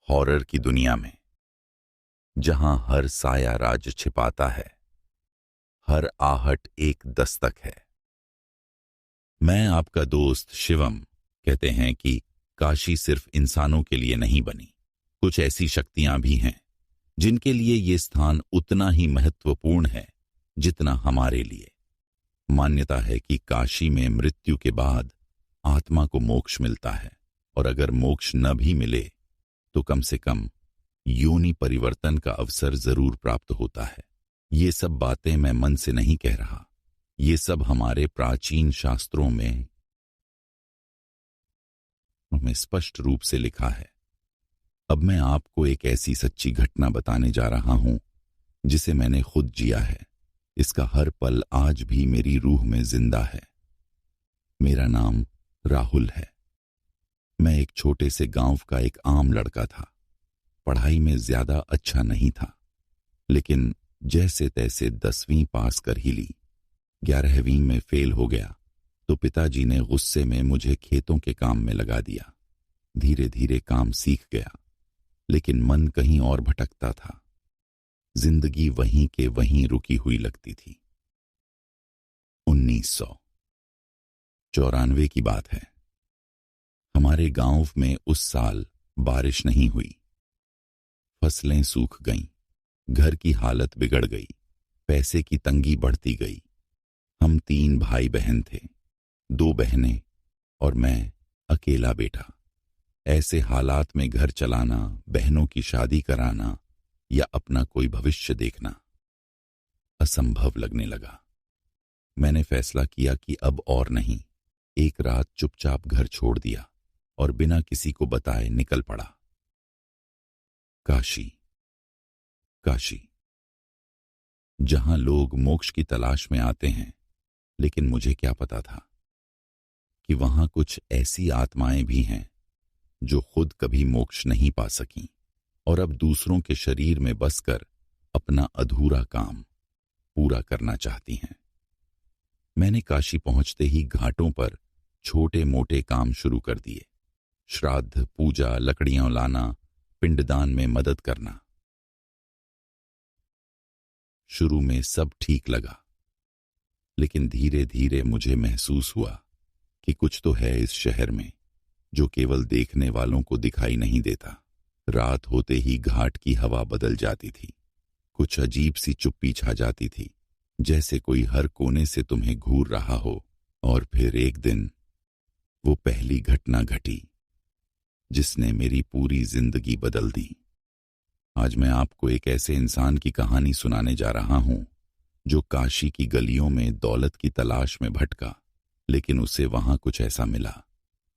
Horror की दुनिया में, जहां हर साया राज छिपाता है, हर आहट एक दस्तक है। मैं आपका दोस्त शिवम। कहते हैं कि काशी सिर्फ इंसानों के लिए नहीं बनी। कुछ ऐसी शक्तियां भी हैं जिनके लिए ये स्थान उतना ही महत्वपूर्ण है जितना हमारे लिए। मान्यता है कि काशी में मृत्यु के बाद आत्मा को मोक्ष मिलता है, और अगर मोक्ष न भी मिले तो कम से कम योनि परिवर्तन का अवसर जरूर प्राप्त होता है। ये सब बातें मैं मन से नहीं कह रहा, ये सब हमारे प्राचीन शास्त्रों में स्पष्ट रूप से लिखा है। अब मैं आपको एक ऐसी सच्ची घटना बताने जा रहा हूं जिसे मैंने खुद जिया है। इसका हर पल आज भी मेरी रूह में जिंदा है। मेरा नाम राहुल है। मैं एक छोटे से गांव का एक आम लड़का था। पढ़ाई में ज्यादा अच्छा नहीं था, लेकिन जैसे तैसे 10वीं पास कर ही ली। 11वीं में फेल हो गया तो पिताजी ने गुस्से में मुझे खेतों के काम में लगा दिया। धीरे धीरे काम सीख गया, लेकिन मन कहीं और भटकता था। जिंदगी वहीं के वहीं रुकी हुई लगती थी। 1994 की बात है। हमारे गांव में उस साल बारिश नहीं हुई। फसलें सूख गईं, घर की हालत बिगड़ गई, पैसे की तंगी बढ़ती गई। हम 3 भाई बहन थे, 2 बहनें और मैं अकेला बेटा। ऐसे हालात में घर चलाना, बहनों की शादी कराना या अपना कोई भविष्य देखना असंभव लगने लगा। मैंने फैसला किया कि अब और नहीं। एक रात चुपचाप घर छोड़ दिया और बिना किसी को बताए निकल पड़ा। काशी, काशी, जहां लोग मोक्ष की तलाश में आते हैं, लेकिन मुझे क्या पता था कि वहां कुछ ऐसी आत्माएं भी हैं जो खुद कभी मोक्ष नहीं पा सकीं और अब दूसरों के शरीर में बसकर अपना अधूरा काम पूरा करना चाहती हैं। मैंने काशी पहुंचते ही घाटों पर छोटे मोटे काम शुरू कर दिए। श्राद्ध, पूजा, लकड़ियां लाना, पिंडदान में मदद करना। शुरू में सब ठीक लगा, लेकिन धीरे धीरे मुझे महसूस हुआ कि कुछ तो है इस शहर में जो केवल देखने वालों को दिखाई नहीं देता। रात होते ही घाट की हवा बदल जाती थी। कुछ अजीब सी चुप्पी छा जाती थी, जैसे कोई हर कोने से तुम्हें घूर रहा हो। और फिर एक दिन वो पहली घटना घटी जिसने मेरी पूरी जिंदगी बदल दी। आज मैं आपको एक ऐसे इंसान की कहानी सुनाने जा रहा हूं जो काशी की गलियों में दौलत की तलाश में भटका, लेकिन उसे वहां कुछ ऐसा मिला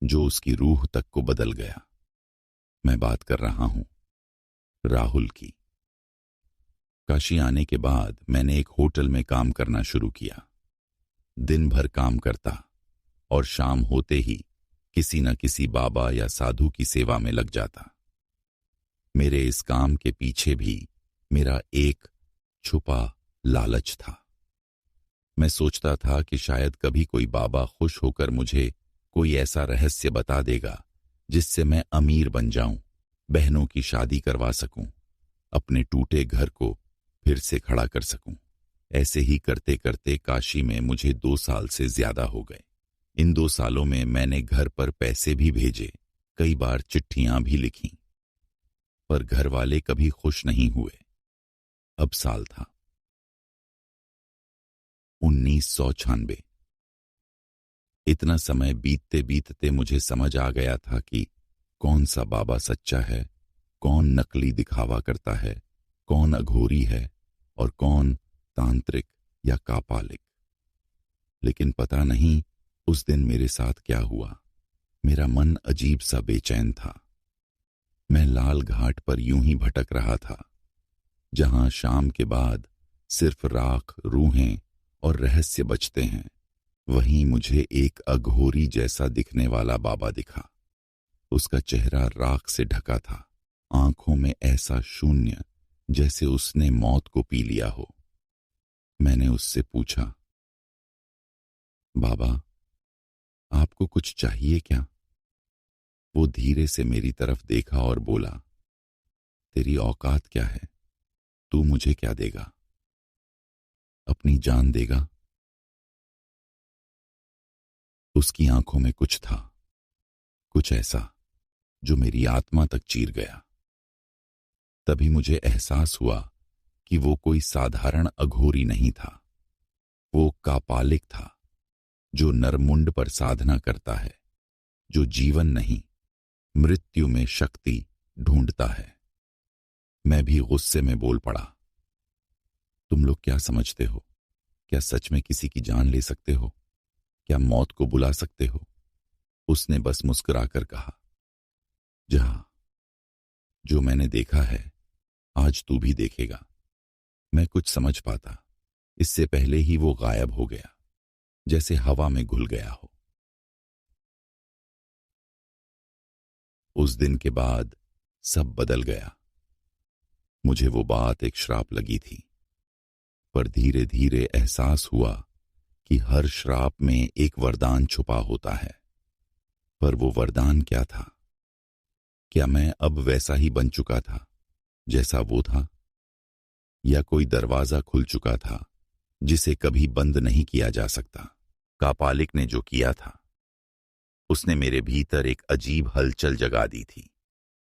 जो उसकी रूह तक को बदल गया। मैं बात कर रहा हूं राहुल की। काशी आने के बाद मैंने एक होटल में काम करना शुरू किया। दिन भर काम करता और शाम होते ही किसी न किसी बाबा या साधु की सेवा में लग जाता। मेरे इस काम के पीछे भी मेरा एक छुपा लालच था। मैं सोचता था कि शायद कभी कोई बाबा खुश होकर मुझे कोई ऐसा रहस्य बता देगा जिससे मैं अमीर बन जाऊं, बहनों की शादी करवा सकूं, अपने टूटे घर को फिर से खड़ा कर सकूं। ऐसे ही करते करते काशी में मुझे 2 साल से ज्यादा हो गए। इन 2 सालों में मैंने घर पर पैसे भी भेजे, कई बार चिट्ठियां भी लिखीं, पर घर वाले कभी खुश नहीं हुए। अब साल था 1996। इतना समय बीतते बीतते मुझे समझ आ गया था कि कौन सा बाबा सच्चा है, कौन नकली दिखावा करता है, कौन अघोरी है और कौन तांत्रिक या कापालिक। लेकिन पता नहीं उस दिन मेरे साथ क्या हुआ। मेरा मन अजीब सा बेचैन था। मैं लाल घाट पर यूं ही भटक रहा था, जहां शाम के बाद सिर्फ राख, रूहें और रहस्य बचते हैं। वहीं मुझे एक अघोरी जैसा दिखने वाला बाबा दिखा। उसका चेहरा राख से ढका था, आंखों में ऐसा शून्य जैसे उसने मौत को पी लिया हो। मैंने उससे पूछा, बाबा, आपको कुछ चाहिए क्या? वो धीरे से मेरी तरफ देखा और बोला, तेरी औकात क्या है? तू मुझे क्या देगा? अपनी जान देगा? उसकी आंखों में कुछ था, कुछ ऐसा जो मेरी आत्मा तक चीर गया। तभी मुझे एहसास हुआ कि वो कोई साधारण अघोरी नहीं था। वो कापालिक था, जो नरमुंड पर साधना करता है, जो जीवन नहीं मृत्यु में शक्ति ढूंढता है। मैं भी गुस्से में बोल पड़ा, तुम लोग क्या समझते हो? क्या सच में किसी की जान ले सकते हो? क्या मौत को बुला सकते हो? उसने बस मुस्कुराकर कहा, जहां जो मैंने देखा है आज तू भी देखेगा। मैं कुछ समझ पाता इससे पहले ही वो गायब हो गया, जैसे हवा में घुल गया हो। उस दिन के बाद सब बदल गया। मुझे वो बात एक श्राप लगी थी, पर धीरे धीरे एहसास हुआ कि हर श्राप में एक वरदान छुपा होता है। पर वो वरदान क्या था? क्या मैं अब वैसा ही बन चुका था जैसा वो था, या कोई दरवाजा खुल चुका था जिसे कभी बंद नहीं किया जा सकता? कापालिक ने जो किया था, उसने मेरे भीतर एक अजीब हलचल जगा दी थी।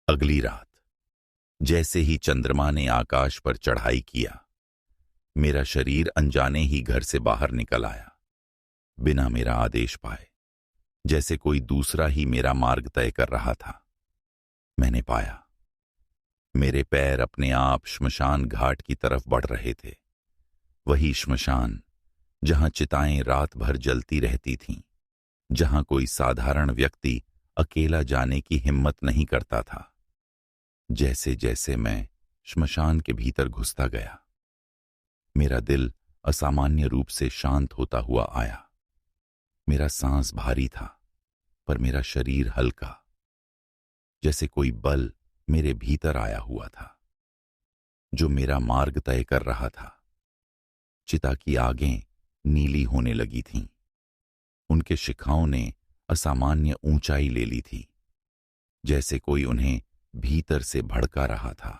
अगली रात जैसे ही चंद्रमा ने आकाश पर चढ़ाई किया, मेरा शरीर अनजाने ही घर से बाहर निकल आया, बिना मेरा आदेश पाए, जैसे कोई दूसरा ही मेरा मार्ग तय कर रहा था। मैंने पाया मेरे पैर अपने आप श्मशान घाट की तरफ बढ़ रहे थे। वही श्मशान जहां चिताएं रात भर जलती रहती थीं, जहां कोई साधारण व्यक्ति अकेला जाने की हिम्मत नहीं करता था। जैसे जैसे मैं श्मशान के भीतर घुसता गया, मेरा दिल असामान्य रूप से शांत होता हुआ आया। मेरा सांस भारी था, पर मेरा शरीर हल्का, जैसे कोई बल मेरे भीतर आया हुआ था, जो मेरा मार्ग तय कर रहा था। चिता की आगें नीली होने लगी थीं। उनके शिखाओं ने असामान्य ऊंचाई ले ली थी, जैसे कोई उन्हें भीतर से भड़का रहा था।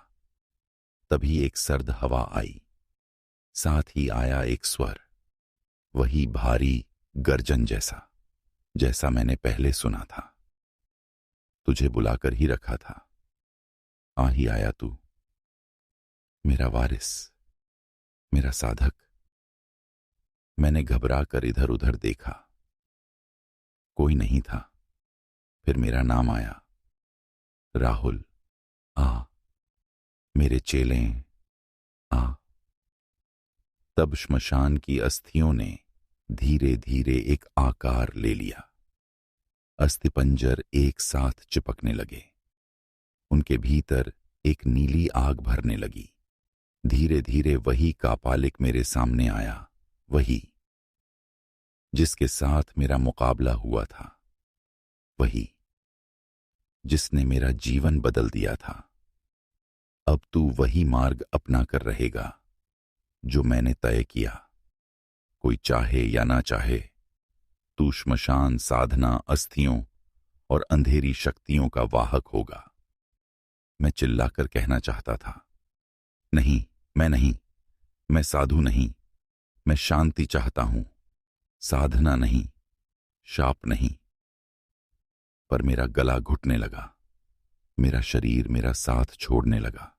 तभी एक सर्द हवा आई, साथ ही आया एक स्वर, वही भारी गर्जन जैसा, जैसा मैंने पहले सुना था। तुझे बुलाकर ही रखा था, आ ही आया तू, मेरा वारिस, मेरा साधक। मैंने घबरा कर इधर उधर देखा, कोई नहीं था। फिर मेरा नाम आया, राहुल, आ, मेरे चेले, आ। तब श्मशान की अस्थियों ने धीरे धीरे एक आकार ले लिया। अस्थिपंजर एक साथ चिपकने लगे, उनके भीतर एक नीली आग भरने लगी। धीरे धीरे वही कापालिक मेरे सामने आया, वही जिसके साथ मेरा मुकाबला हुआ था, वही जिसने मेरा जीवन बदल दिया था। अब तू वही मार्ग अपना कर रहेगा जो मैंने तय किया। कोई चाहे या ना चाहे, तू श्मशान साधना, अस्थियों और अंधेरी शक्तियों का वाहक होगा। मैं चिल्लाकर कहना चाहता था, नहीं, मैं नहीं, मैं साधु नहीं, मैं शांति चाहता हूं, साधना नहीं, शाप नहीं। पर मेरा गला घुटने लगा, मेरा शरीर मेरा साथ छोड़ने लगा,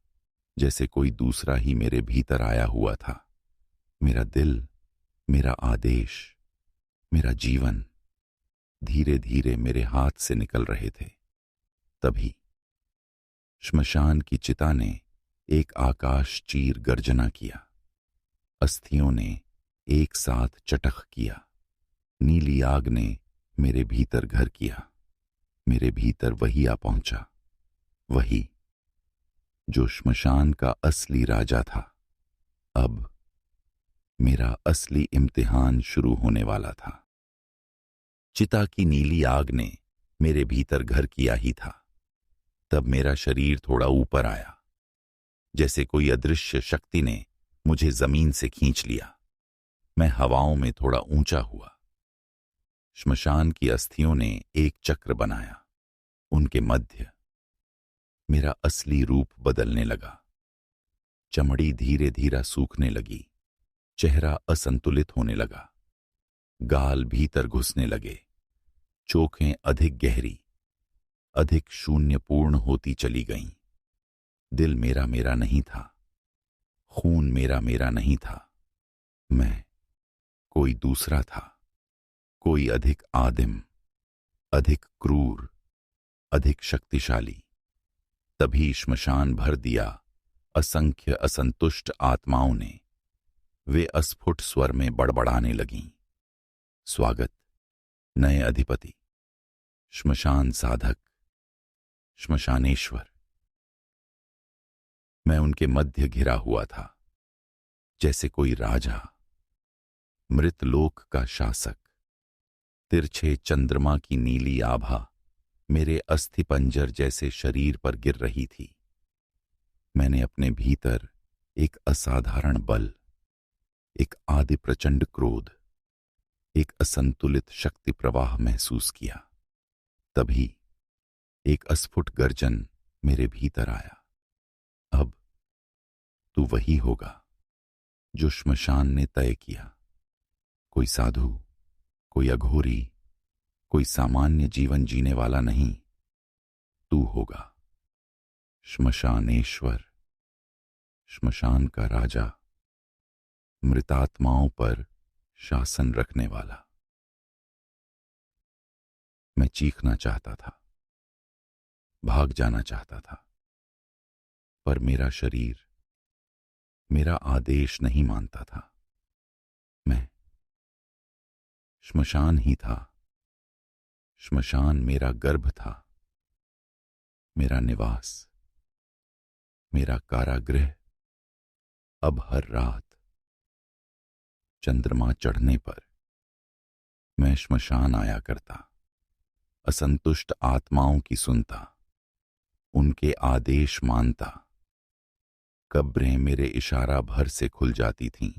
जैसे कोई दूसरा ही मेरे भीतर आया हुआ था। मेरा दिल, मेरा आदेश, मेरा जीवन धीरे धीरे मेरे हाथ से निकल रहे थे। तभी श्मशान की चिता ने एक आकाश चीर गर्जना किया। अस्थियों ने एक साथ चटख किया। नीली आग ने मेरे भीतर घर किया। मेरे भीतर वही आ पहुंचा, वही जो श्मशान का असली राजा था। अब मेरा असली इम्तिहान शुरू होने वाला था। चिता की नीली आग ने मेरे भीतर घर किया ही था। तब मेरा शरीर थोड़ा ऊपर आया, जैसे कोई अदृश्य शक्ति ने मुझे जमीन से खींच लिया। मैं हवाओं में थोड़ा ऊंचा हुआ। श्मशान की अस्थियों ने एक चक्र बनाया। उनके मध्य मेरा असली रूप बदलने लगा। चमड़ी धीरे धीरे सूखने लगी, चेहरा असंतुलित होने लगा, गाल भीतर घुसने लगे, चोखें अधिक गहरी, अधिक शून्यपूर्ण होती चली गईं। दिल मेरा मेरा नहीं था, खून मेरा मेरा नहीं था। मैं कोई दूसरा था, कोई अधिक आदिम, अधिक क्रूर, अधिक शक्तिशाली। तभी श्मशान भर दिया असंख्य असंतुष्ट आत्माओं ने। वे अस्फुट स्वर में बड़बड़ाने लगीं, स्वागत नए अधिपति, श्मशान साधक, श्मशानेश्वर। मैं उनके मध्य घिरा हुआ था, जैसे कोई राजा, मृतलोक का शासक। तिरछे चंद्रमा की नीली आभा मेरे अस्थिपंजर जैसे शरीर पर गिर रही थी। मैंने अपने भीतर एक असाधारण बल, एक आदि प्रचंड क्रोध, एक असंतुलित शक्ति प्रवाह महसूस किया। तभी एक अस्फुट गर्जन मेरे भीतर आया, अब तू वही होगा जो श्मशान ने तय किया। कोई साधु, कोई अघोरी, कोई सामान्य जीवन जीने वाला नहीं, तू होगा श्मशानेश्वर, श्मशान का राजा, मृतात्माओं पर शासन रखने वाला। मैं चीखना चाहता था, भाग जाना चाहता था, पर मेरा शरीर मेरा आदेश नहीं मानता था। मैं श्मशान ही था, श्मशान मेरा गर्भ था, मेरा निवास, मेरा कारागृह। अब हर रात चंद्रमा चढ़ने पर मैं श्मशान आया करता, असंतुष्ट आत्माओं की सुनता, उनके आदेश मानता। कब्रें मेरे इशारा भर से खुल जाती थीं,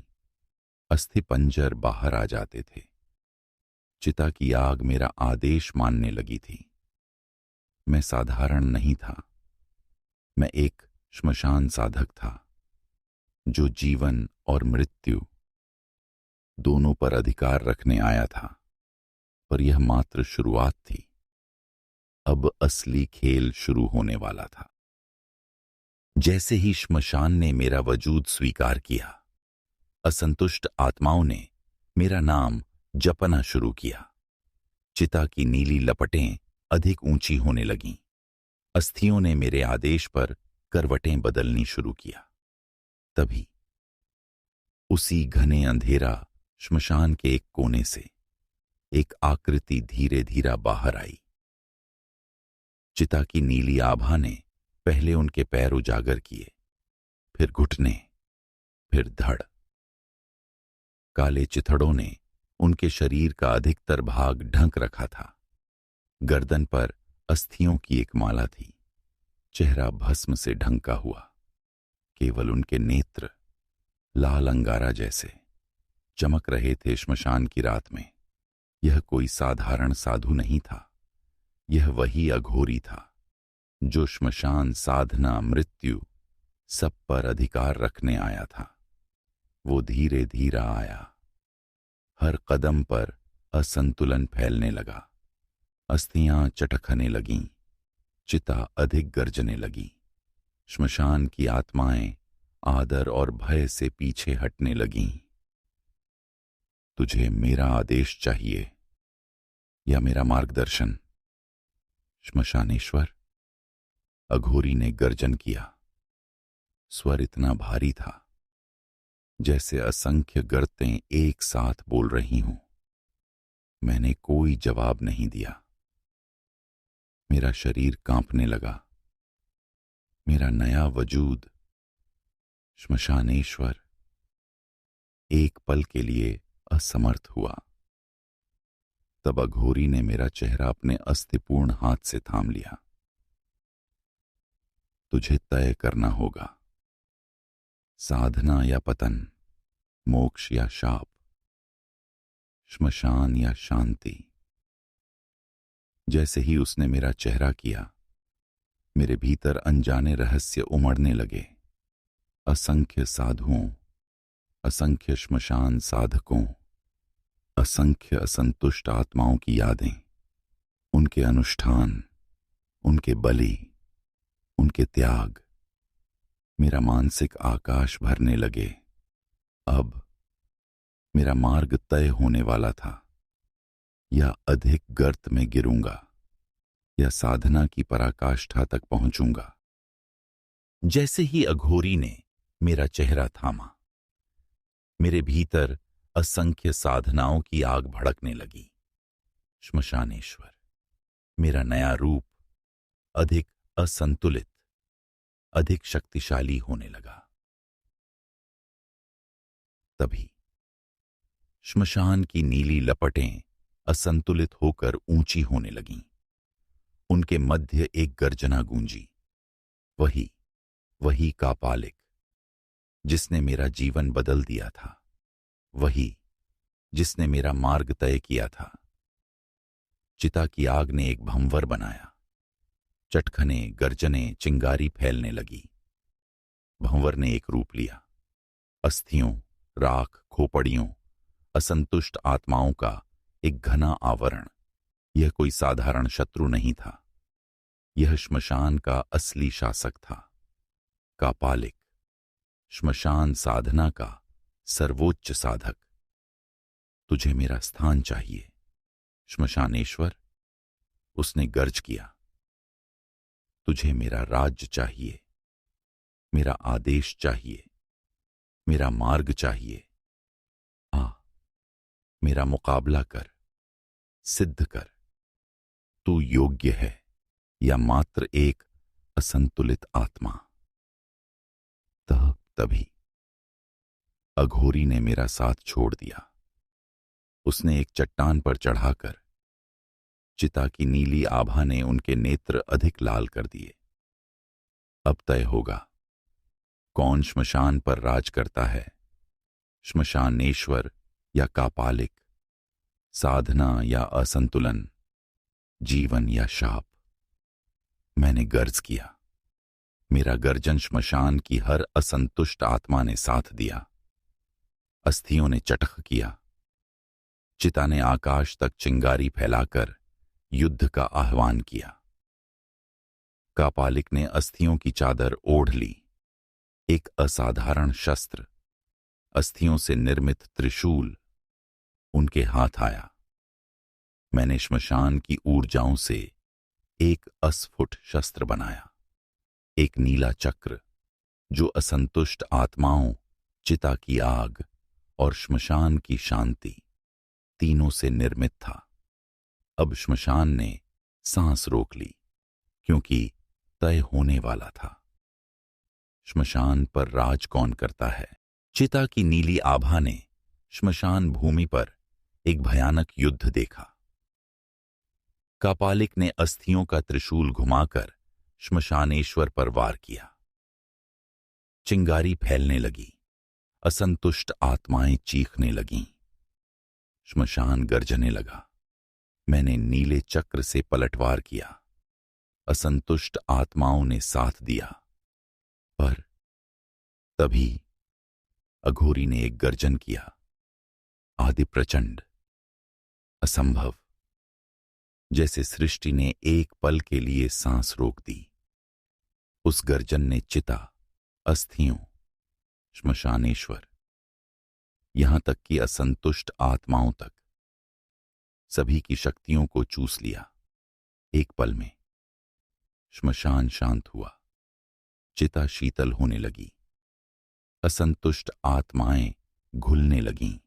अस्थिपंजर बाहर आ जाते थे, चिता की आग मेरा आदेश मानने लगी थी। मैं साधारण नहीं था, मैं एक श्मशान साधक था, जो जीवन और मृत्यु दोनों पर अधिकार रखने आया था। पर यह मात्र शुरुआत थी, अब असली खेल शुरू होने वाला था। जैसे ही श्मशान ने मेरा वजूद स्वीकार किया, असंतुष्ट आत्माओं ने मेरा नाम जपना शुरू किया। चिता की नीली लपटें अधिक ऊंची होने लगीं, अस्थियों ने मेरे आदेश पर करवटें बदलनी शुरू किया। तभी उसी घने अंधेरा श्मशान के एक कोने से एक आकृति धीरे धीरे बाहर आई। चिता की नीली आभा ने पहले उनके पैर उजागर किए, फिर घुटने, फिर धड़। काले चिथड़ों ने उनके शरीर का अधिकतर भाग ढक रखा था। गर्दन पर अस्थियों की एक माला थी, चेहरा भस्म से ढंका हुआ। केवल उनके नेत्र लाल अंगारा जैसे चमक रहे थे श्मशान की रात में। यह कोई साधारण साधु नहीं था, यह वही अघोरी था जो श्मशान, साधना, मृत्यु सब पर अधिकार रखने आया था। वो धीरे धीरे आया, हर कदम पर असंतुलन फैलने लगा, अस्थियां चटकने लगीं, चिता अधिक गर्जने लगी। श्मशान की आत्माएं आदर और भय से पीछे हटने लगीं। तुझे मेरा आदेश चाहिए या मेरा मार्गदर्शन, श्मशानेश्वर? अघोरी ने गर्जन किया। स्वर इतना भारी था जैसे असंख्य गर्तें एक साथ बोल रही हों। मैंने कोई जवाब नहीं दिया। मेरा शरीर कांपने लगा। मेरा नया वजूद, श्मशानेश्वर, एक पल के लिए असमर्थ हुआ। तब अघोरी ने मेरा चेहरा अपने अस्थिपूर्ण हाथ से थाम लिया। तुझे तय करना होगा, साधना या पतन, मोक्ष या शाप, श्मशान या शांति। जैसे ही उसने मेरा चेहरा किया, मेरे भीतर अनजाने रहस्य उमड़ने लगे। असंख्य साधुओं, असंख्य श्मशान साधकों, असंख्य असंतुष्ट आत्माओं की यादें, उनके अनुष्ठान, उनके बलि, उनके त्याग मेरा मानसिक आकाश भरने लगे। अब मेरा मार्ग तय होने वाला था। या अधिक गर्त में गिरूंगा या साधना की पराकाष्ठा तक पहुंचूंगा। जैसे ही अघोरी ने मेरा चेहरा थामा, मेरे भीतर असंख्य साधनाओं की आग भड़कने लगी। श्मशानेश्वर, मेरा नया रूप, अधिक असंतुलित, अधिक शक्तिशाली होने लगा। तभी श्मशान की नीली लपटें असंतुलित होकर ऊंची होने लगीं। उनके मध्य एक गर्जना गूंजी। वही वही कापालिक जिसने मेरा जीवन बदल दिया था, वही जिसने मेरा मार्ग तय किया था। चिता की आग ने एक भंवर बनाया। चटखने, गर्जने, चिंगारी फैलने लगी। भंवर ने एक रूप लिया। अस्थियों, राख, खोपड़ियों, असंतुष्ट आत्माओं का एक घना आवरण। यह कोई साधारण शत्रु नहीं था। यह श्मशान का असली शासक था। कापालिक, श्मशान साधना का सर्वोच्च साधक। तुझे मेरा स्थान चाहिए श्मशानेश्वर, उसने गर्ज किया। तुझे मेरा राज्य चाहिए, मेरा आदेश चाहिए, मेरा मार्ग चाहिए। आ, मेरा मुकाबला कर, सिद्ध कर, तू योग्य है या मात्र एक असंतुलित आत्मा। तभी अघोरी ने मेरा साथ छोड़ दिया। उसने एक चट्टान पर चढ़ाकर चिता की नीली आभा ने उनके नेत्र अधिक लाल कर दिए। अब तय होगा कौन श्मशान पर राज करता है, श्मशानेश्वर या कापालिक, साधना या असंतुलन, जीवन या शाप। मैंने गर्ज किया। मेरा गर्जन श्मशान की हर असंतुष्ट आत्मा ने साथ दिया। अस्थियों ने चटख किया। चिता ने आकाश तक चिंगारी फैलाकर युद्ध का आह्वान किया। कापालिक ने अस्थियों की चादर ओढ़ ली। एक असाधारण शस्त्र, अस्थियों से निर्मित त्रिशूल, उनके हाथ आया। मैंने श्मशान की ऊर्जाओं से एक अस्फुट शस्त्र बनाया। एक नीला चक्र जो असंतुष्ट आत्माओं, चिता की आग और श्मशान की शांति तीनों से निर्मित था। अब श्मशान ने सांस रोक ली, क्योंकि तय होने वाला था। श्मशान पर राज कौन करता है। चिता की नीली आभा ने श्मशान भूमि पर एक भयानक युद्ध देखा। कापालिक ने अस्थियों का त्रिशूल घुमाकर श्मशानेश्वर पर वार किया। चिंगारी फैलने लगी। असंतुष्ट आत्माएं चीखने लगीं। श्मशान गर्जने लगा। मैंने नीले चक्र से पलटवार किया। असंतुष्ट आत्माओं ने साथ दिया। पर तभी अघोरी ने एक गर्जन किया। आदि प्रचंड, असंभव, जैसे सृष्टि ने एक पल के लिए सांस रोक दी। उस गर्जन ने चिता, अस्थियों, श्मशानेश्वर, यहां तक कि असंतुष्ट आत्माओं तक, सभी की शक्तियों को चूस लिया। एक पल में श्मशान शांत हुआ। चिता शीतल होने लगी। असंतुष्ट आत्माएं घुलने लगीं।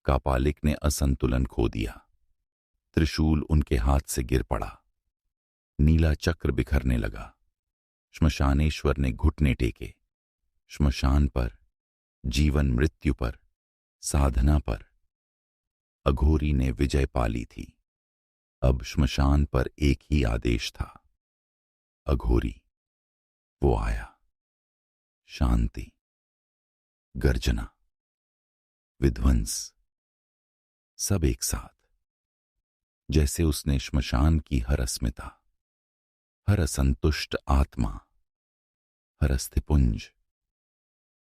कापालिक ने असंतुलन खो दिया। त्रिशूल उनके हाथ से गिर पड़ा। नीला चक्र बिखरने लगा। श्मशानेश्वर ने घुटने टेके। श्मशान पर, जीवन मृत्यु पर, साधना पर अघोरी ने विजय पा ली थी। अब श्मशान पर एक ही आदेश था। अघोरी, वो आया। शांति, गर्जना, विध्वंस, सब एक साथ। जैसे उसने श्मशान की हर अस्मिता, हर असंतुष्ट आत्मा, हर अस्थिपुंज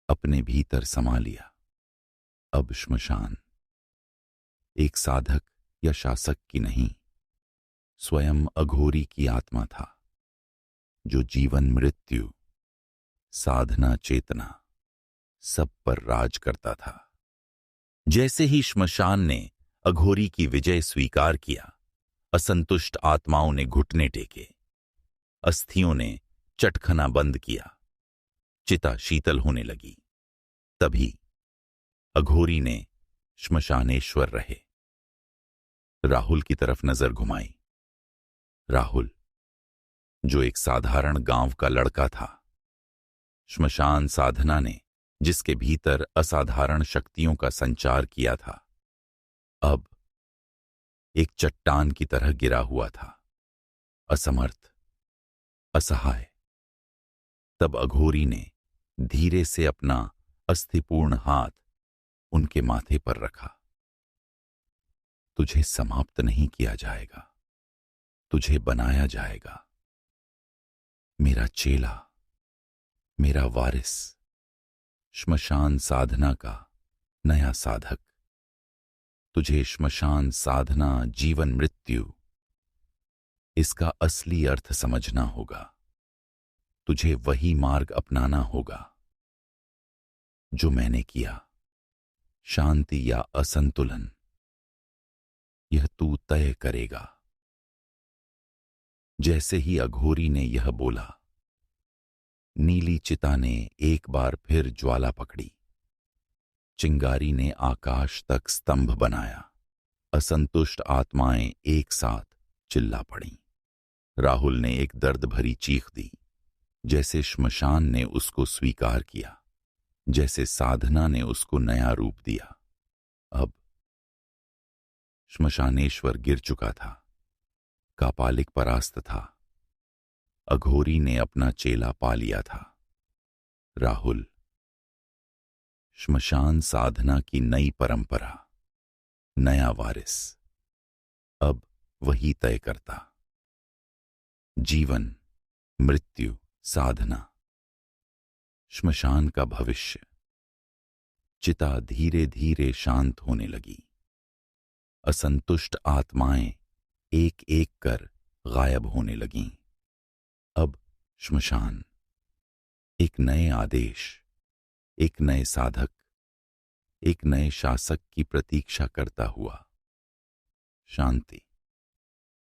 अपने भीतर समा लिया। अब श्मशान एक साधक या शासक की नहीं, स्वयं अघोरी की आत्मा था, जो जीवन मृत्यु, साधना चेतना सब पर राज करता था। जैसे ही श्मशान ने अघोरी की विजय स्वीकार किया, असंतुष्ट आत्माओं ने घुटने टेके, अस्थियों ने चटखना बंद किया, चिता शीतल होने लगी। तभी अघोरी ने श्मशानेश्वर रहे राहुल की तरफ नजर घुमाई। राहुल, जो एक साधारण गांव का लड़का था, श्मशान साधना ने जिसके भीतर असाधारण शक्तियों का संचार किया था, अब एक चट्टान की तरह गिरा हुआ था, असमर्थ, असहाय। तब अघोरी ने धीरे से अपना अस्थिपूर्ण हाथ उनके माथे पर रखा। तुझे समाप्त नहीं किया जाएगा, तुझे बनाया जाएगा। मेरा चेला, मेरा वारिस, श्मशान साधना का नया साधक। तुझे श्मशान साधना, जीवन मृत्यु, इसका असली अर्थ समझना होगा। तुझे वही मार्ग अपनाना होगा जो मैंने किया। शांति या असंतुलन, यह तू तय करेगा। जैसे ही अघोरी ने यह बोला, नीली चिता ने एक बार फिर ज्वाला पकड़ी। चिंगारी ने आकाश तक स्तंभ बनाया। असंतुष्ट आत्माएं एक साथ चिल्ला पड़ीं। राहुल ने एक दर्द भरी चीख दी, जैसे श्मशान ने उसको स्वीकार किया, जैसे साधना ने उसको नया रूप दिया। अब श्मशानेश्वर गिर चुका था, कापालिक परास्त था। अघोरी ने अपना चेला पा लिया था। राहुल, श्मशान साधना की नई परंपरा, नया वारिस, अब वही तय करता। जीवन, मृत्यु, साधना, श्मशान का भविष्य। चिता धीरे धीरे शांत होने लगी। असंतुष्ट आत्माएं एक एक कर गायब होने लगीं। अब श्मशान एक नए आदेश, एक नए साधक, एक नए शासक की प्रतीक्षा करता हुआ। शांति,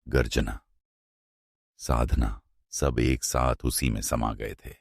गर्जना, साधना सब एक साथ उसी में समा गए थे।